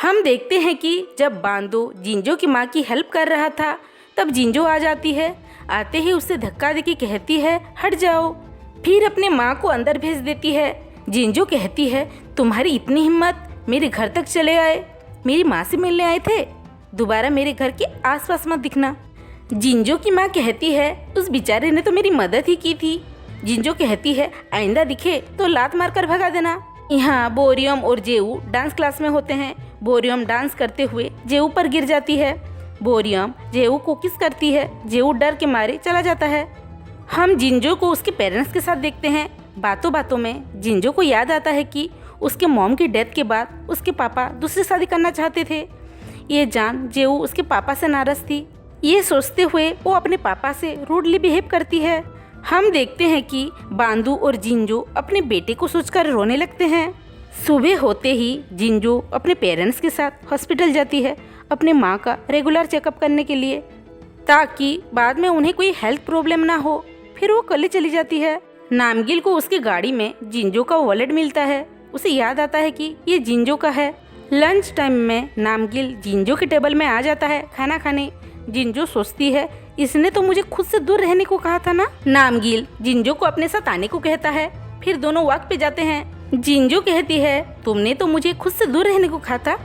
हम देखते हैं कि जब बांदो जिंजो की माँ की हेल्प कर रहा था तब जिंजो आ जाती है। आते ही उसे धक्का देके कहती है हट जाओ, फिर अपने माँ को अंदर भेज देती है। जिंजो कहती है तुम्हारी इतनी हिम्मत, मेरे घर तक चले आए, मेरी माँ से मिलने आए थे, दोबारा मेरे घर के आसपास मत दिखना। जिंजो की माँ कहती है उस बेचारे ने तो मेरी मदद ही की थी। जिंजो कहती है आइंदा दिखे तो लात मारकर भगा देना। यहाँ बोरियम और जेऊ डांस क्लास में होते हैं। बोरियम डांस करते हुए जेऊ पर गिर जाती है। बोरियम जेऊ को किस करती है। जेऊ डर के मारे चला जाता है। हम जिंजो को उसके पेरेंट्स के साथ देखते हैं। बातों बातों में जिंजो को याद आता है कि उसके मॉम की डेथ के बाद उसके पापा दूसरी शादी करना चाहते थे। ये जान जेऊ उसके पापा से नाराज थी। ये सोचते हुए वो अपने पापा से रूडली बिहेव करती है। हम देखते हैं कि बांदू और जिंजो अपने बेटे को सोचकर रोने लगते हैं। सुबह होते ही जिंजो अपने पेरेंट्स के साथ हॉस्पिटल जाती है अपने माँ का रेगुलर चेकअप करने के लिए, ताकि बाद में उन्हें कोई हेल्थ प्रॉब्लम ना हो। फिर वो कल चली जाती है। नामगिल को उसकी गाड़ी में जिंजो का वॉलेट मिलता है। उसे याद आता है कि ये जिंजो का है। लंच टाइम में नामगिल जिंजो के टेबल में आ जाता है खाना खाने। जिंजो सोचती है इसने तो मुझे खुद से दूर रहने को कहा था ना। नामगिल जिंजो को अपने साथ आने को कहता है। फिर दोनों वॉक पे जाते हैं। जिंजो कहती है तुमने तो मुझे खुद से दूर रहने को कहा था,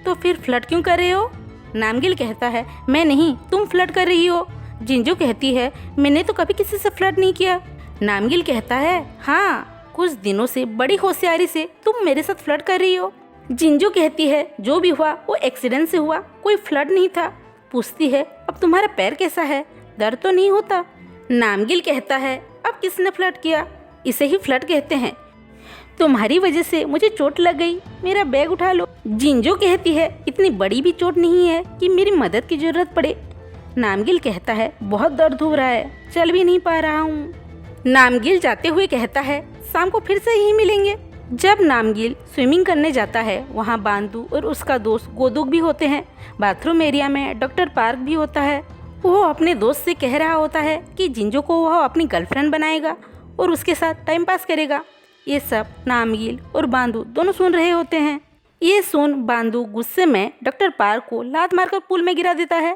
तो फिर फ्लर्ट क्यों कर रहे हो। नामगिल कहता है मैं नहीं, तुम फ्लर्ट कर रही हो। जिंजो कहती है मैंने तो कभी किसी से फ्लर्ट नहीं किया। नामगिल कहता है हाँ, कुछ दिनों से बड़ी होशियारी से तुम मेरे साथ फ्लर्ट कर रही हो। जिंजो कहती है जो भी हुआ वो एक्सीडेंट से हुआ, कोई फ्लर्ट नहीं था। पूछती है अब तुम्हारा पैर कैसा है, दर्द तो नहीं होता। नामगिल कहता है अब किसने फ्लर्ट किया, इसे ही फ्लर्ट कहते हैं। तुम्हारी वजह से मुझे चोट लग गई, मेरा बैग उठा लो। जिंजो कहती है इतनी बड़ी भी चोट नहीं है कि मेरी मदद की जरूरत पड़े। नामगिल कहता है बहुत दर्द हो रहा है, चल भी नहीं पा रहा हूँ। नामगिल जाते हुए कहता है शाम को फिर से यहीं मिलेंगे। जब नामगिल स्विमिंग करने जाता है वहाँ बांदू और उसका दोस्त गोदुक भी होते हैं। बाथरूम एरिया में डॉक्टर पार्क भी होता है। वो अपने दोस्त से कह रहा होता है कि जिंजो को वह अपनी गर्लफ्रेंड बनाएगा और उसके साथ टाइम पास करेगा। ये सब नामगिल और बांदू दोनों सुन रहे होते हैं। ये सुन बांदू गुस्से में डॉक्टर पार्क को लात मारकर पूल में गिरा देता है।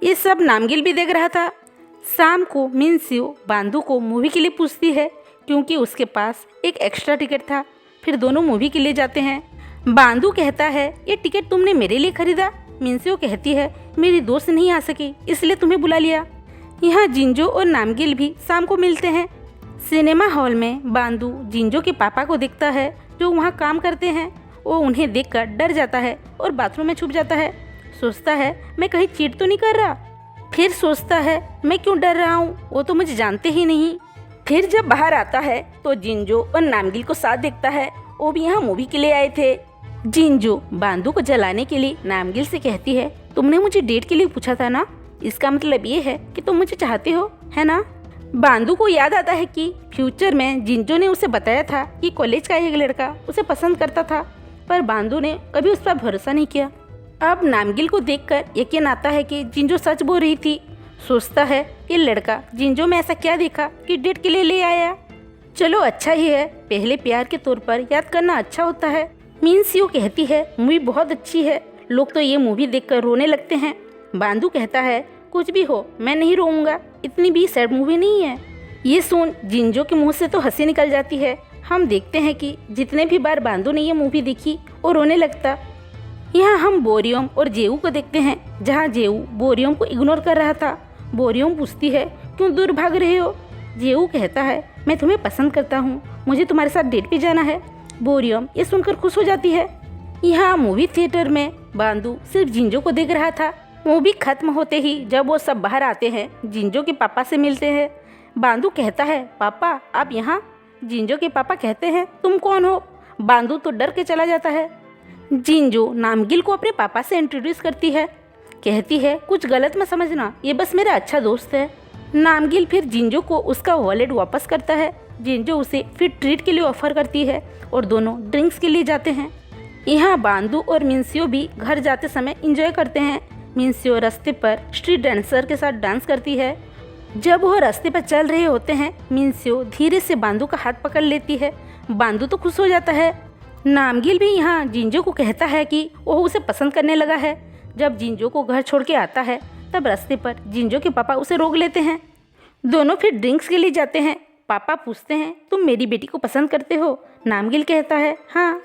ये सब नामगिल भी देख रहा था। शाम को मिनसियो बांदू को मूवी के लिए पूछती है क्योंकि उसके पास एक एक्स्ट्रा टिकट था। फिर दोनों मूवी के लिए जाते हैं। बांदू कहता है ये टिकट तुमने मेरे लिए खरीदा। मिनसियो कहती है मेरी दोस्त नहीं आ सकी इसलिए तुम्हें बुला लिया। यहाँ जिंजो और नामगिल भी शाम को मिलते हैं। सिनेमा हॉल में बांदू जिंजो के पापा को देखता है जो वहाँ काम करते हैं। वो उन्हें देखकर डर जाता है और बाथरूम में छुप जाता है। सोचता है मैं कहीं चीट तो नहीं कर रहा। फिर सोचता है मैं क्यों डर रहा हूँ, वो तो मुझे जानते ही नहीं। फिर जब बाहर आता है तो जिंजो और नामगिल को साथ देखता है। वो भी यहाँ मूवी के लिए आए थे। जिंजो बांदू को जलाने के लिए नामगिल से कहती है तुमने मुझे डेट के लिए पूछा था ना, इसका मतलब ये है कि तुम मुझे चाहते हो, है ना। बांदू को याद आता है कि फ्यूचर में जिंजो ने उसे बताया था कि कॉलेज का एक लड़का उसे पसंद करता था, पर बांदू ने कभी उस पर भरोसा नहीं किया। अब नामगिल को देखकर यकीन आता है कि जिंजो सच बोल रही थी। सोचता है ये लड़का जिंजो में ऐसा क्या देखा कि डेट के लिए ले आया। चलो अच्छा ही है, पहले प्यार के तौर पर याद करना अच्छा होता है। मिनसियो कहती है मूवी बहुत अच्छी है, लोग तो ये मूवी देखकर रोने लगते हैं। बांदू कहता है कुछ भी हो मैं नहीं रोऊंगा, इतनी भी सैड मूवी नहीं है। ये सुन जिंजो के मुंह से तो हंसी निकल जाती है। हम देखते हैं कि जितने भी बार बांदू ने ये मूवी देखी वो रोने लगता। यहाँ हम बोरियम और जेऊ को देखते हैं, जहाँ जेऊ बोरियम को इग्नोर कर रहा था। बोरियम पूछती है क्यों दूर भाग रहे हो। जेऊ कहता है मैं तुम्हें पसंद करता हूँ, मुझे तुम्हारे साथ डेट पे जाना है। बोरियम ये सुनकर खुश हो जाती है। यहाँ मूवी थिएटर में बांदू सिर्फ जिंजो को देख रहा था। मूवी खत्म होते ही जब वो सब बाहर आते हैं जिंजो के पापा से मिलते हैं। बांदू कहता है पापा आप यहाँ। जिंजो के पापा कहते हैं तुम कौन हो। बांदू तो डर के चला जाता है। जिंजो नामगिल को अपने पापा से इंट्रोड्यूस करती है। कहती है कुछ गलत मत समझना, ये बस मेरा अच्छा दोस्त है। नामगिल फिर जिंजो को उसका वॉलेट वापस करता है। जिंजो उसे फिर ट्रीट के लिए ऑफर करती है और दोनों ड्रिंक्स के लिए जाते हैं। यहाँ बांदू और मिनसियो भी घर जाते समय एंजॉय करते हैं। मिनसियो रास्ते पर स्ट्रीट डांसर के साथ डांस करती है। जब वह रास्ते पर चल रहे होते हैं मिनसियो धीरे से बांदू का हाथ पकड़ लेती है। बांदू तो खुश हो जाता है नामगिल भी यहाँ जिंजो को कहता है कि वो उसे पसंद करने लगा है। जब जिंजो को घर छोड़ के आता है तब रास्ते पर जिंजो के पापा उसे रोक लेते हैं। दोनों फिर ड्रिंक्स के लिए जाते हैं। पापा पूछते हैं, तुम मेरी बेटी को पसंद करते हो? नामगिल कहता है, हाँ।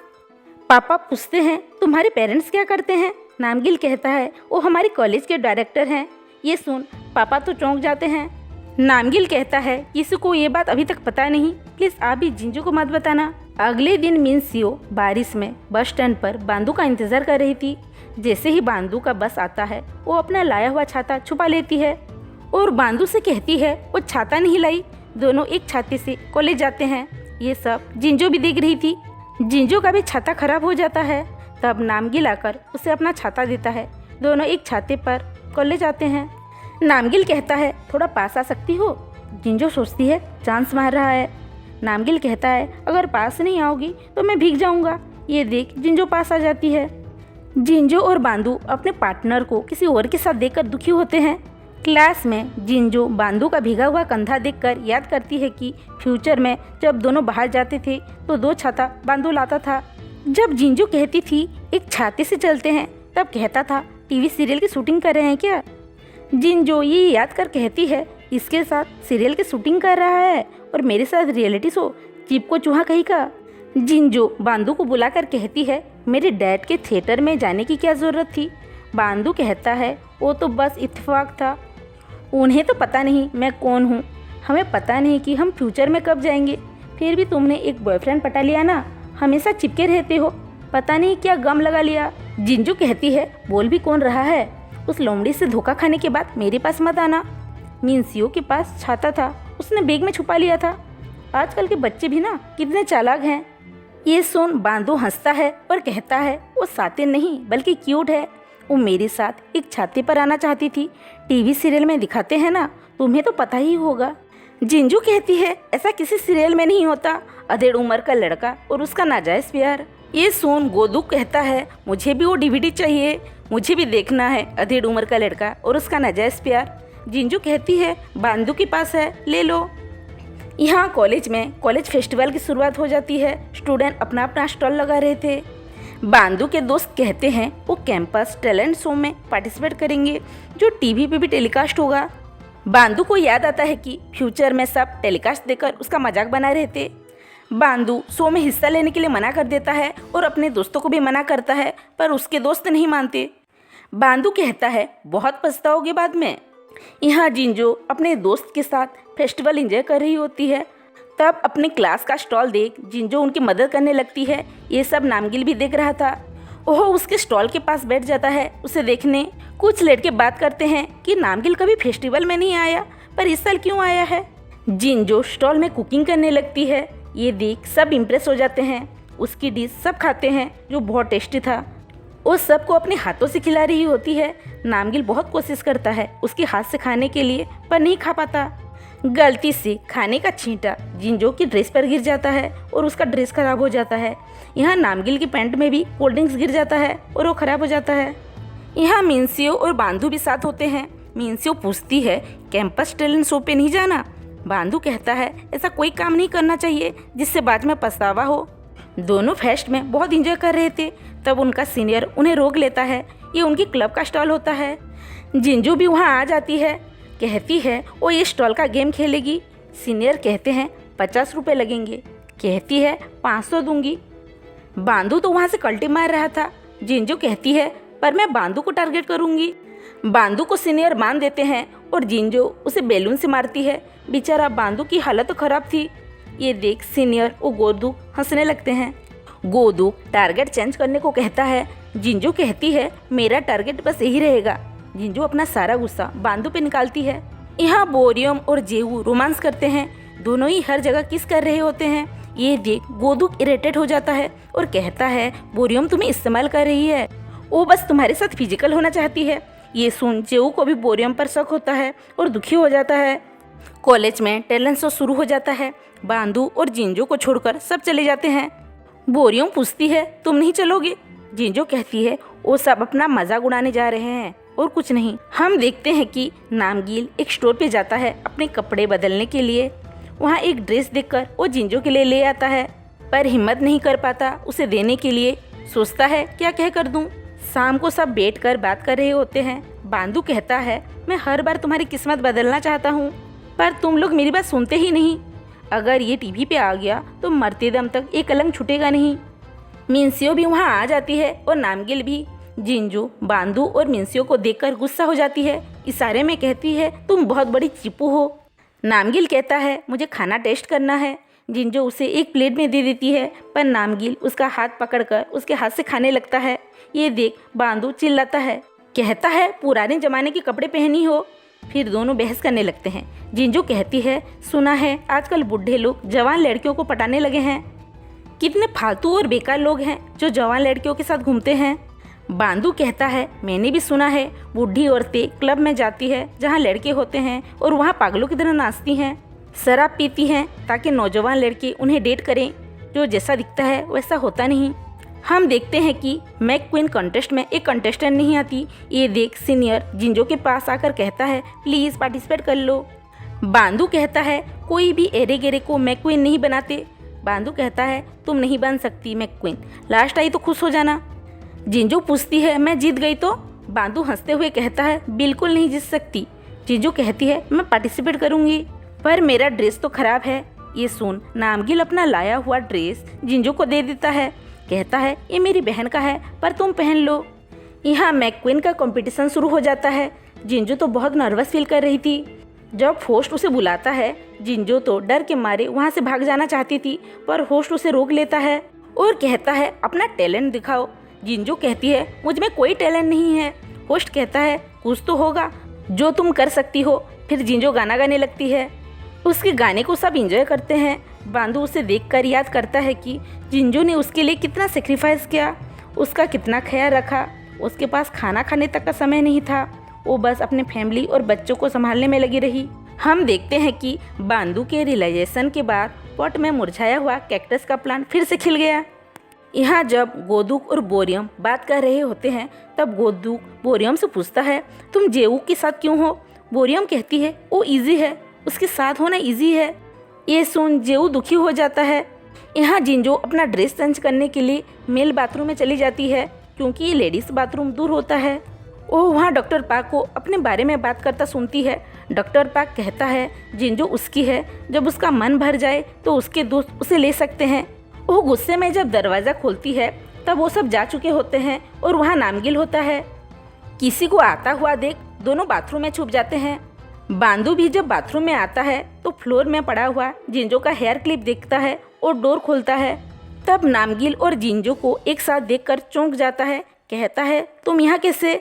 पापा पूछते हैं, तुम्हारे पेरेंट्स क्या करते हैं? नामगिल कहता है, वो हमारे कॉलेज के डायरेक्टर हैं। ये सुन पापा तो चौंक जाते हैं। नामगिल कहता है, किसी को ये बात अभी तक पता नहीं, प्लीज़ आप भी जिंजो को मत बताना। अगले दिन मिनसियो बारिश में बस स्टैंड पर बांदू का इंतज़ार कर रही थी। जैसे ही बांदू का बस आता है वो अपना लाया हुआ छाता छुपा लेती है और बांदू से कहती है वो छाता नहीं लाई। दोनों एक छाते से कॉलेज जाते हैं। ये सब जिंजो भी देख रही थी। जिंजो का भी छाता खराब हो जाता है। तब नामगिल आकर उसे अपना छाता देता है। दोनों एक छाते पर कॉलेज आते हैं। नामगिल कहता है, थोड़ा पास आ सकती हो? जिंजो सोचती है चांस मार रहा है। नामगिल कहता है, अगर पास नहीं आओगी तो मैं भीग जाऊंगा। ये देख जिंजो पास आ जाती है। जिंजो और बांदू अपने पार्टनर को किसी और के साथ देखकर दुखी होते हैं। क्लास में जिंजो बांदू का भीगा हुआ कंधा देखकर याद करती है कि फ्यूचर में जब दोनों बाहर जाते थे तो 2 छाता बांदू लाता था। जब जिंजो कहती थी एक छाते से चलते हैं तब कहता था टीवी सीरियल की शूटिंग कर रहे हैं क्या? जिंजो ये याद कर कहती है, इसके साथ सीरियल की शूटिंग कर रहा है और मेरे साथ रियलिटी शो, चिपको चूहा कहीं का। जिंजो बांदू को बुलाकर कहती है, मेरे डैड के थिएटर में जाने की क्या ज़रूरत थी? बांदू कहता है, वो तो बस इत्तेफाक था। उन्हें तो पता नहीं मैं कौन हूँ। हमें पता नहीं कि हम फ्यूचर में कब जाएंगे। फिर भी तुमने एक बॉयफ्रेंड पटा लिया ना, हमेशा चिपके रहते हो, पता नहीं क्या गम लगा लिया। जिंजो कहती है, बोल भी कौन रहा है? उस लोमड़ी से धोखा खाने के बाद मेरे पास मत आना। मिनसियो के पास छाता था, उसने बैग में छुपा लिया था। आजकल के बच्चे भी ना कितने चालाक हैं। ये सुन बांदू हंसता है और कहता है, वो सातिन नहीं बल्कि क्यूट है। वो मेरे साथ एक छाते पर आना चाहती थी। टीवी सीरियल में दिखाते हैं ना, तुम्हें तो पता ही होगा। जिंजू कहती है, ऐसा किसी सीरियल में नहीं होता। अधेड़ उम्र का लड़का और उसका नाजायज़ प्यार। ये सुन गोदू कहता है, मुझे भी वो डीवीडी चाहिए, मुझे भी देखना है अधेड़ उम्र का लड़का और उसका नाजायज़ प्यार। जिंजू कहती है, बांदू के पास है, ले लो। यहाँ कॉलेज में कॉलेज फेस्टिवल की शुरुआत हो जाती है। स्टूडेंट अपना अपना स्टॉल लगा रहे थे। बांदू के दोस्त कहते हैं वो कैंपस टैलेंट शो में पार्टिसिपेट करेंगे जो टीवी पे भी टेलीकास्ट होगा। बांदू को याद आता है कि फ्यूचर में सब टेलीकास्ट देकर उसका मजाक बना रहे थे। बांदू शो में हिस्सा लेने के लिए मना कर देता है और अपने दोस्तों को भी मना करता है, पर उसके दोस्त नहीं मानते। बांदू कहता है, बहुत पछताओगे बाद में। यहाँ जिंजो अपने दोस्त के साथ फेस्टिवल एंजॉय कर रही होती है। तब अपने क्लास का स्टॉल देख जिंजो उनकी मदद करने लगती है। ये सब नामगिल भी देख रहा था। वह उसके स्टॉल के पास बैठ जाता है उसे देखने। कुछ लड़के बात करते हैं कि नामगिल कभी फेस्टिवल में नहीं आया, पर इस साल क्यों आया है। जिंजो स्टॉल में कुकिंग करने लगती है। ये देख सब इम्प्रेस हो जाते हैं। उसकी डिश सब खाते हैं जो बहुत टेस्टी था। वो सबको अपने हाथों से खिला रही होती है। नामगिल बहुत कोशिश करता है उसके हाथ से खाने के लिए, पर नहीं खा पाता। गलती से खाने का छींटा जिंजो की ड्रेस पर गिर जाता है और उसका ड्रेस खराब हो जाता है। यहाँ नामगिल की पैंट में भी कोल्ड ड्रिंक्स गिर जाता है और वो खराब हो जाता है। यहाँ मिनसियो और बांदू भी साथ होते हैं। मिनसियो पूछती है, कैंपस टैलेंट शो पे नहीं जाना? बांदू कहता है, ऐसा कोई काम नहीं करना चाहिए जिससे बाद में पछतावा हो। दोनों फेस्ट में बहुत इंजॉय कर रहे थे। तब उनका सीनियर उन्हें रोक लेता है। ये उनकी क्लब का स्टॉल होता है। जिंजो भी वहाँ आ जाती है। कहती है वो ये स्टॉल का गेम खेलेगी। सीनियर कहते हैं 50 रुपये लगेंगे। कहती है 500 दूंगी। बांदू तो वहाँ से कल्टी मार रहा था। जिंजो कहती है, पर मैं बांदू को टारगेट करूँगी। बांदू को सीनियर मान देते हैं और जिंजो उसे बैलून से मारती है। बेचारा बांदू की हालत तो खराब थी। ये देख सीनियर और गोदू हंसने लगते हैं। गोदू टारगेट चेंज करने को कहता है। जिंजो कहती है, मेरा टारगेट बस यही रहेगा। जिंजो अपना सारा गुस्सा बांदू पे निकालती है। यहाँ बोरियम और जेवू रोमांस करते हैं। दोनों ही हर जगह किस कर रहे होते हैं। ये देख गोदू इरिटेट हो जाता है और कहता है, बोरियम तुम्हें इस्तेमाल कर रही है, वो बस तुम्हारे साथ फिजिकल होना चाहती है। ये सुन जेवू को भी बोरियम पर शक होता है और दुखी हो जाता है। कॉलेज में टैलेंट शो शुरू हो जाता है। बांदू और जिंजो को छोड़कर सब चले जाते हैं। बोरियम पूछती है, तुम नहीं चलोगे? जिंजो कहती है, वो सब अपना मजाक उड़ाने जा रहे हैं और कुछ नहीं। हम देखते हैं कि नामगिल एक स्टोर पे जाता है अपने कपड़े बदलने के लिए। वहाँ एक ड्रेस देखकर वो जिंजो के लिए ले आता है, पर हिम्मत नहीं कर पाता उसे देने के लिए। सोचता है क्या कह कर दूं। शाम को सब बैठ कर बात कर रहे होते हैं। बांदू कहता है, मैं हर बार तुम्हारी किस्मत बदलना चाहता हूँ, पर तुम लोग मेरी बात सुनते ही नहीं। अगर ये टीवी पे आ गया तो मरते दम तक ये कलंक छूटेगा नहीं। मिंसियो भी वहाँ आ जाती है और नामगिल भी। जिंजू बांदू और मिंसियो को देखकर गुस्सा हो जाती है। इशारे में कहती है, तुम बहुत बड़ी चिपू हो। नामगिल कहता है, मुझे खाना टेस्ट करना है। जिंजू उसे एक प्लेट में दे देती है, पर नामगिल उसका हाथ पकड़कर उसके हाथ से खाने लगता है। ये देख बांदू चिल्लाता है, कहता है पुराने जमाने के कपड़े पहनी हो। फिर दोनों बहस करने लगते हैं। जिंजू कहती है, सुना है आजकल बूढ़े लोग जवान लड़कियों को पटाने लगे हैं। कितने फालतू और बेकार लोग हैं जो जवान लड़कियों के साथ घूमते हैं। बांदू कहता है, मैंने भी सुना है बूढ़ी औरतें क्लब में जाती है जहाँ लड़के होते हैं और वहाँ पागलों की तरह नाचती हैं, शराब पीती हैं ताकि नौजवान लड़के उन्हें डेट करें। जो जैसा दिखता है वैसा होता नहीं। हम देखते हैं कि मैक क्वीन कॉन्टेस्ट में एक कंटेस्टेंट नहीं आती। ये देख सीनियर जिंजो के पास आकर कहता है, प्लीज़ पार्टिसिपेट कर लो। बांदू कहता है, कोई भी एरे गेरे को मैक क्वीन नहीं बनाते। बांदू कहता है, तुम नहीं बन सकती मैक क्वीन, लास्ट आई तो खुश हो जाना। जिंजू पूछती है, मैं जीत गई तो? बांदू हंसते हुए कहता है, बिल्कुल नहीं जीत सकती। जिंजू कहती है, मैं पार्टिसिपेट करूंगी, पर मेरा ड्रेस तो खराब है। ये सुन नामगिल अपना लाया हुआ ड्रेस जिंजू को दे देता है। कहता है, ये मेरी बहन का है, पर तुम पहन लो। यहाँ मैक क्वीन का कंपटीशन शुरू हो जाता है। जिंजू तो बहुत नर्वस फील कर रही थी। जब होस्ट उसे बुलाता है, जिंजू तो डर के मारे वहाँ से भाग जाना चाहती थी, पर होस्ट उसे रोक लेता है और कहता है, अपना टैलेंट दिखाओ। जिंजू कहती है, मुझ में कोई टैलेंट नहीं है। होस्ट कहता है, कुछ तो होगा जो तुम कर सकती हो। फिर जिंजू गाना गाने लगती है। उसके गाने को सब एंजॉय करते हैं। बांदू उसे देखकर याद करता है कि जिंजू ने उसके लिए कितना सेक्रीफाइस किया, उसका कितना ख्याल रखा। उसके पास खाना खाने तक का समय नहीं था, वो बस अपने फैमिली और बच्चों को संभालने में लगी रही। हम देखते हैं कि बांदू के रियलाइजेशन के बाद पॉट में मुरझाया हुआ कैक्टस का प्लांट फिर से खिल गया। यहाँ जब गोदूक और बोरियम बात कर रहे होते हैं, तब गोदूक बोरियम से पूछता है, तुम जेऊ के साथ क्यों हो? बोरियम कहती है, वो इजी है, उसके साथ होना इजी है। ये सुन जेऊ दुखी हो जाता है। यहाँ जिंजू अपना ड्रेस चेंज करने के लिए मेल बाथरूम में चली जाती है, क्योंकि ये लेडीज़ बाथरूम दूर होता है। वो वहाँ डॉक्टर पाक को अपने बारे में बात करता सुनती है। डॉक्टर पाक कहता है, जिंजू उसकी है, जब उसका मन भर जाए तो उसके दोस्त उसे ले सकते हैं। वो गुस्से में जब दरवाज़ा खोलती है, तब वो सब जा चुके होते हैं और वहाँ नामगिल होता है। किसी को आता हुआ देख दोनों बाथरूम में छुप जाते हैं। बांदू भी जब बाथरूम में आता है तो फ्लोर में पड़ा हुआ जिंजो का हेयर क्लिप देखता है और डोर खोलता है। तब नामगिल और जिंजो को एक साथ देखकर चौंक जाता है। कहता है, तुम यहाँ कैसे?